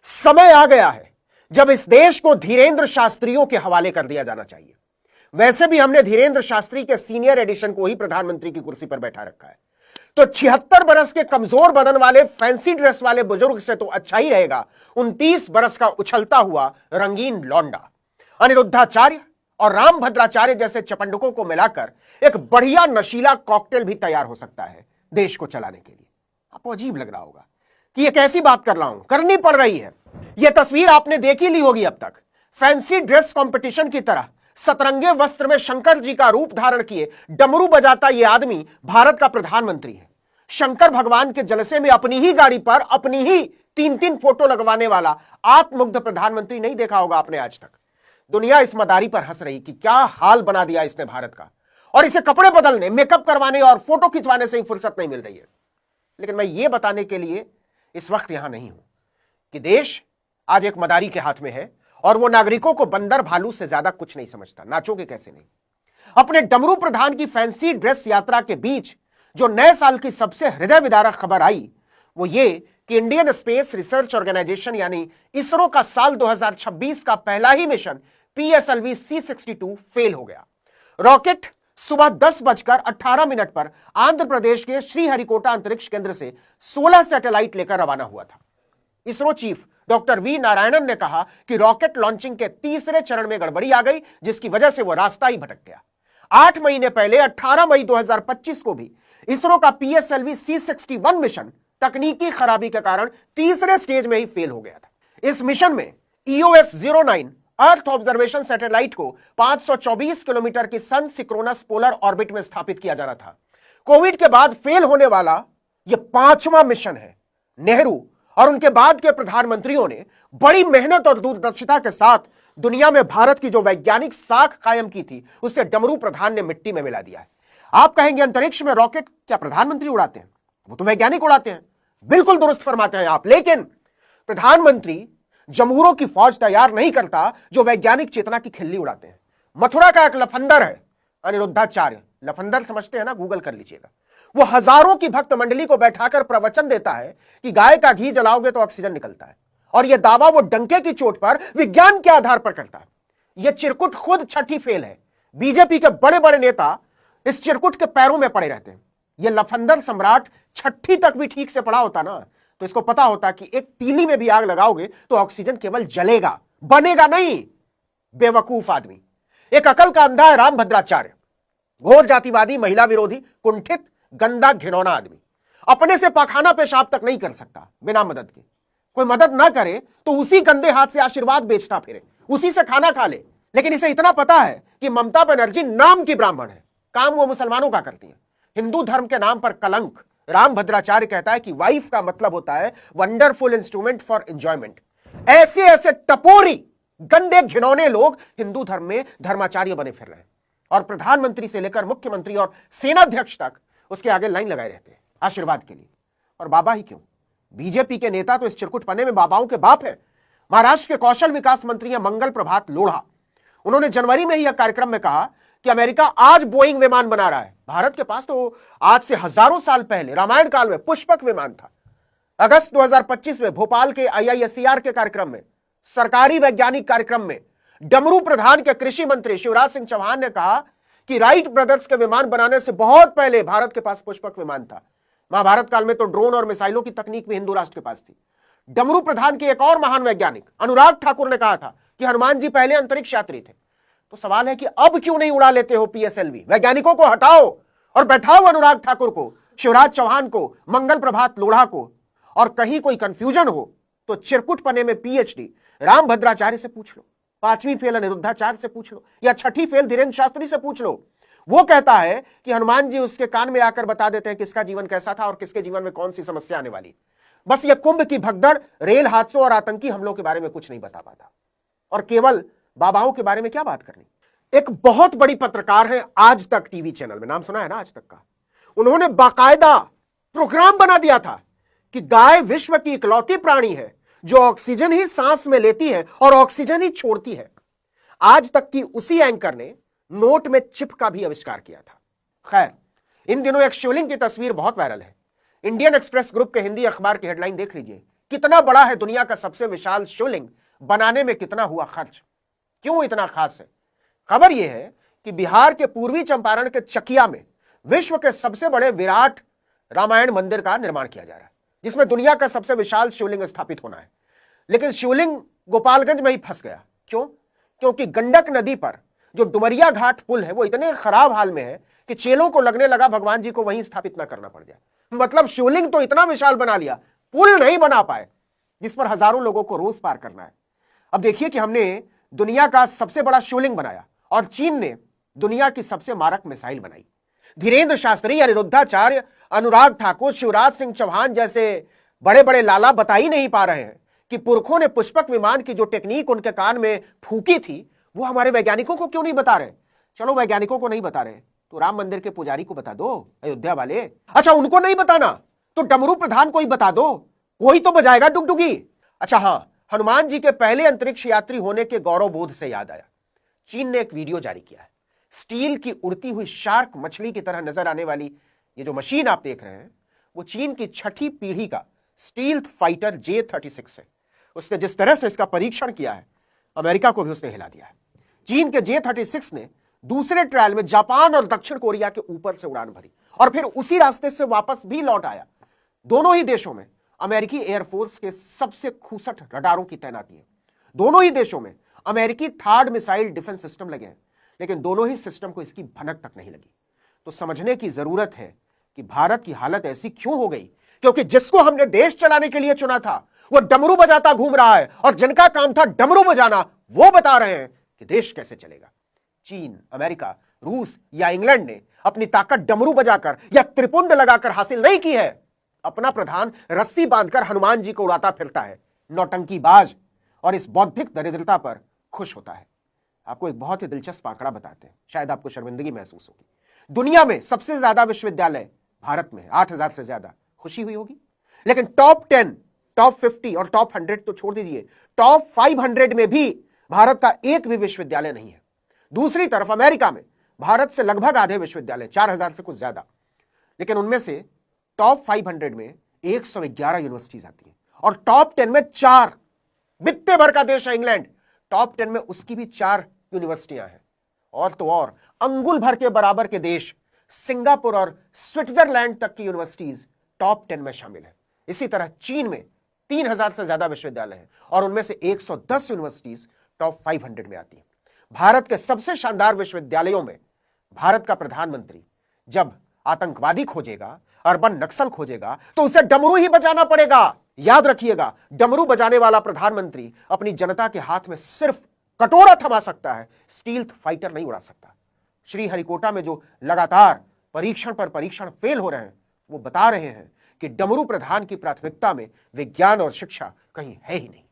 समय आ गया है जब इस देश को धीरेन्द्र शास्त्रियों के हवाले कर दिया जाना चाहिए। वैसे भी हमने धीरेन्द्र शास्त्री के सीनियर एडिशन को ही प्रधानमंत्री की कुर्सी पर बैठा रखा है, तो 76 बरस के कमजोर बदन वाले फैंसी ड्रेस वाले बुजुर्ग से तो अच्छा ही रहेगा 29 बरस का उछलता हुआ रंगीन लौंडा। अनिरुद्धाचार्य और रामभद्राचार्य जैसे चपंडकों को मिलाकर एक बढ़िया नशीला कॉकटेल भी तैयार हो सकता है देश को चलाने के लिए। आपको अजीब लग रहा होगा कि ये कैसी बात कर रहा हूं, करनी पड़ रही है। यह तस्वीर आपने देखी ली होगी अब तक। फैंसी ड्रेस कंपटीशन की तरह सतरंगे वस्त्र में शंकर जी का रूप धारण किए डमरू बजाता यह आदमी भारत का प्रधानमंत्री है। शंकर भगवान के जलसे में अपनी ही गाड़ी पर अपनी ही 3-3 फोटो लगवाने वाला आत्ममुग्ध प्रधानमंत्री नहीं देखा होगा आपने आज तक। दुनिया इस मदारी पर हंस रही कि क्या हाल बना दिया इसने भारत का, और इसे कपड़े बदलने, मेकअप करवाने और फोटो खिंचवाने से ही फुर्सत नहीं मिल रही है। लेकिन मैं ये बताने के लिए इस वक्त यहां नहीं हूं कि देश आज एक मदारी के हाथ में है और वो नागरिकों को बंदर भालू से ज्यादा कुछ नहीं समझता। नाचोगे कैसे नहीं। अपने डमरू प्रधान की फैंसी ड्रेस यात्रा के बीच जो नए साल की सबसे हृदय विदारक खबर आई वो ये कि इंडियन स्पेस रिसर्च ऑर्गेनाइजेशन यानी इसरो का साल 2026 का पहला ही मिशन PSLV C62 फेल हो गया। रॉकेट सुबह 10:18 पर आंध्र प्रदेश के श्रीहरिकोटा अंतरिक्ष केंद्र से 16 सैटेलाइट लेकर रवाना हुआ था। ISRO chief doctor V Narayanan ने कहा कि रॉकेट लॉन्चिंग के तीसरे चरण में गड़बड़ी आ गई, जिसकी वजह से वो रास्ता ही भटक गया। 8 महीने पहले 18 मई 2025 को भी इसरो का PSLV C61 मिशन तकनीकी खराबी के कारण तीसरे स्टेज में ही फेल हो गया था। इस मिशन में EOS-09 अर्थ ऑब्जर्वेशन सैटेलाइट को 524 किलोमीटर की सन सिक्रोनस पोलर ऑर्बिट में स्थापित किया जाना था। कोविड के बाद फेल होने वाला यह 5वां मिशन है। नेहरू और उनके बाद के प्रधानमंत्रियों ने बड़ी मेहनत और दूरदर्शिता के साथ दुनिया में भारत की जो वैज्ञानिक साख कायम की थी उसे डमरू प्रधान ने मिट्टी में मिला दिया है। आप कहेंगे अंतरिक्ष में रॉकेट क्या प्रधानमंत्री उड़ाते हैं? वो तो वैज्ञानिक उड़ाते हैं। बिल्कुल दुरुस्त फरमाते हैं आप, लेकिन प्रधानमंत्री जमूरों की फौज तैयार नहीं करता जो वैज्ञानिक चेतना की खिल्ली उड़ाते हैं। मथुरा का एक लफंदर है अनिरुद्धाचार्य, लफंदर समझते हैं ना, गूगल कर लीजिएगा। वो हजारों की भक्त मंडली को बैठाकर प्रवचन देता है कि गाय का घी जलाओगे तो ऑक्सीजन निकलता है, और यह दावा वो डंके की चोट पर विज्ञान के आधार पर करता है। यह चिरकुट खुद छठी फेल है। बीजेपी के बड़े बड़े नेता इस चिरकुट के पैरों में पड़े रहते हैं। यह लफंदर सम्राट छठी तक भी ठीक से पढ़ा होता ना तो इसको पता होता कि एक तीली में भी आग लगाओगे तो ऑक्सीजन केवल जलेगा, बनेगा नहीं। बेवकूफ आदमी। एक अकल का अंधा है रामभद्राचार्य, घोर जातिवादी, महिला विरोधी, कुंठित, गंदा, घिनौना आदमी। अपने से पाखाना पेशाब तक नहीं कर सकता बिना मदद के। कोई मदद ना करे तो उसी गंदे हाथ से आशीर्वाद बेचता फिरे, उसी से खाना खा ले। लेकिन इसे इतना पता है कि ममता बनर्जी नाम की ब्राह्मण है, काम वो मुसलमानों का करती है। हिंदू धर्म के नाम पर कलंक। रामभद्राचार्य कहता है कि वाइफ का मतलब होता है वंडरफुल इंस्ट्रूमेंट फॉर एंजॉयमेंट। ऐसे ऐसे टपोरी, गंदे, घिनौने लोग हिंदू धर्म में धर्माचार्य बने फिर रहे हैं, और प्रधानमंत्री से लेकर मुख्यमंत्री और सेनाध्यक्ष तक उसके आगे लाइन लगाए रहते हैं आशीर्वाद के लिए। और बाबा ही क्यों, बीजेपी के नेता तो इस चिरकुट पन्ने में बाबाओं के बाप है। महाराष्ट्र के कौशल विकास मंत्री हैं मंगल प्रभात लोढ़ा। उन्होंने जनवरी में ही यह कार्यक्रम में कहा कि अमेरिका आज बोइंग विमान बना रहा है। भारत के पास तो आज से हजारों साल पहले रामायण काल में पुष्पक विमान था। अगस्त 2025 में भोपाल के IISER के कार्यक्रम में, सरकारी वैज्ञानिक कार्यक्रम में, डमरू प्रधान के कृषि मंत्री शिवराज सिंह चौहान ने कहा कि राइट ब्रदर्स के विमान बनाने से बहुत पहले भारत के पास पुष्पक विमान था। महाभारत काल में तो ड्रोन और मिसाइलों की तकनीक भी हिंदू राष्ट्र के पास थी। डमरू प्रधान के एक और महान वैज्ञानिक अनुराग ठाकुर ने कहा था कि हनुमान जी पहले अंतरिक्ष यात्री थे। तो सवाल है कि अब क्यों नहीं उड़ा लेते हो PSLV? वैज्ञानिकों को हटाओ और बैठाओ अनुराग ठाकुर को, शिवराज चौहान को, मंगल प्रभात लोढ़ा को। और कहीं कोई कंफ्यूजन हो तो चिरकुट पने में PhD रामभद्राचार्य से पूछ लो, 5वीं फेल अनिरुद्धाचार्य से पूछ लो, या छठी फेल धीरेन्द्र शास्त्री से पूछ लो। वो कहता है कि हनुमान जी उसके कान में आकर बता देते हैं किसका जीवन कैसा था और किसके जीवन में कौन सी समस्या आने वाली। बस ये कुंभ की भगदड़, रेल हादसों और आतंकी हमलों के बारे में कुछ नहीं बता पाता। और केवल बाबाओं के बारे में क्या बात करनी। एक बहुत बड़ी पत्रकार है आज तक टीवी चैनल में, नाम सुना है ना आज तक का। उन्होंने बाकायदा प्रोग्राम बना दिया था कि गाय विश्व की इकलौती प्राणी है जो ऑक्सीजन ही सांस में लेती है और ऑक्सीजन ही छोड़ती है। आज तक की उसी एंकर ने नोट में चिप का भी आविष्कार किया था। खैर, इन दिनों एक शिवलिंग की तस्वीर बहुत वायरल है। इंडियन एक्सप्रेस ग्रुप के हिंदी अखबार की हेडलाइन देख लीजिए कितना बड़ा है दुनिया का सबसे विशाल शिवलिंग, बनाने में कितना हुआ खर्च, क्यों इतना खास है? खबर यह है कि बिहार के पूर्वी चंपारण के चकिया में विश्व के सबसे बड़े विराट रामायण मंदिर का निर्माण किया जा रहा है, जिसमें दुनिया का सबसे विशाल शिवलिंग स्थापित होना है। लेकिन शिवलिंग गोपालगंज में ही फंस गया। क्यों? क्योंकि गंडक नदी पर जो डुमरिया घाट पुल है वो इतने खराब हाल में है कि चेलों को लगने लगा भगवान जी को वहीं स्थापित ना करना पड़ जाए। मतलब शिवलिंग तो इतना विशाल बना लिया, पुल नहीं बना पाए, जिस पर हजारों लोगों को रोज पार करना है। अब देखिए कि हमने दुनिया का सबसे बड़ा शिवलिंग बनाया और चीन ने दुनिया की सबसे मारक मिसाइल बनाई। धीरेन्द्र शास्त्री, अनिरुद्धाचार्य, अनुराग ठाकुर, शिवराज सिंह चौहान जैसे बड़े बड़े लाला बता ही नहीं पा रहे हैं कि पुरखों ने पुष्पक विमान की जो टेक्निक उनके कान में फूकी थी वो हमारे वैज्ञानिकों को क्यों नहीं बता रहे? चलो वैज्ञानिकों को नहीं बता रहे तो राम मंदिर के पुजारी को बता दो, अयोध्या वाले। अच्छा, उनको नहीं बताना तो डमरू प्रधान को ही बता दो, कोई तो बजाएगा डुगडुगी। अच्छा हां, हनुमान जी के पहले अंतरिक्ष यात्री होने के गौरव बोध से याद आया, चीन ने एक वीडियो जारी किया है। स्टील की उड़ती हुई शार्क मछली की तरह नजर आने वाली ये जो मशीन आप देख रहे हैं वो चीन की 6ठी पीढ़ी का स्टील्थ फाइटर J-36 है। उसने जिस तरह से इसका परीक्षण किया है, अमेरिका को भी उसने हिला दिया है। चीन के J-36 ने दूसरे ट्रायल में जापान और दक्षिण कोरिया के ऊपर से उड़ान भरी और फिर उसी रास्ते से वापस भी लौट आया। दोनों ही देशों में अमेरिकी एयरफोर्स के सबसे खूसट रडारों की तैनाती है। दोनों ही देशों में अमेरिकी थार्ड मिसाइल डिफेंस सिस्टम लगे हैं, लेकिन दोनों ही सिस्टम को इसकी भनक तक नहीं लगी। तो समझने की जरूरत है कि भारत की हालत ऐसी क्यों हो गई, क्योंकि जिसको हमने देश चलाने के लिए चुना था वो डमरू बजाता घूम रहा है और जिनका काम था डमरू बजाना वो बता रहे हैं कि देश कैसे चलेगा। चीन, अमेरिका, रूस या इंग्लैंड ने अपनी ताकत डमरू बजाकर या त्रिपुंड लगाकर हासिल नहीं की है। अपना प्रधान रस्सी बांधकर हनुमान जी को उड़ाता फिरता है, नौटंकीबाज, और इस बौद्धिक दरिद्रता पर खुश होता है। आपको एक बहुत ही दिलचस्प आंकड़ा बताते हैं, शायद आपको शर्मिंदगी महसूस होगी। दुनिया में सबसे ज्यादा विश्वविद्यालय भारत में, 8,000 से ज्यादा, खुशी हुई होगी। लेकिन टॉप 10, टॉप 50 और टॉप 100 तो छोड़ दीजिए, टॉप 500 में भी भारत का एक भी विश्वविद्यालय नहीं है। दूसरी तरफ अमेरिका में भारत से लगभग आधे विश्वविद्यालय, 4,000 से कुछ ज्यादा, लेकिन उनमें से टॉप 500 में 111 यूनिवर्सिटीज आती हैं और टॉप 10 में 4। बित्ते भर का देश है इंग्लैंड, टॉप 10 में उसकी भी 4 यूनिवर्सिटियां हैं। और तो और अंगुल भर के बराबर के देश सिंगापुर और स्विट्जरलैंड तक की यूनिवर्सिटीज टॉप 10 में शामिल है। इसी तरह चीन में 3,000 से ज्यादा विश्वविद्यालय हैं और उनमें से 110 यूनिवर्सिटीज टॉप 500 में आती हैं। भारत के सबसे शानदार विश्वविद्यालयों में भारत का प्रधानमंत्री जब आतंकवादी खोजेगा, अर्बन नक्सल खोजेगा, तो उसे डमरू ही बजाना पड़ेगा। याद रखिएगा, डमरू बजाने वाला प्रधानमंत्री अपनी जनता के हाथ में सिर्फ कटोरा थमा सकता है, स्टील्थ फाइटर नहीं उड़ा सकता। श्रीहरिकोटा में जो लगातार परीक्षण पर परीक्षण फेल हो रहे हैं वो बता रहे हैं कि डमरू प्रधान की प्राथमिकता में विज्ञान और शिक्षा कहीं है ही नहीं।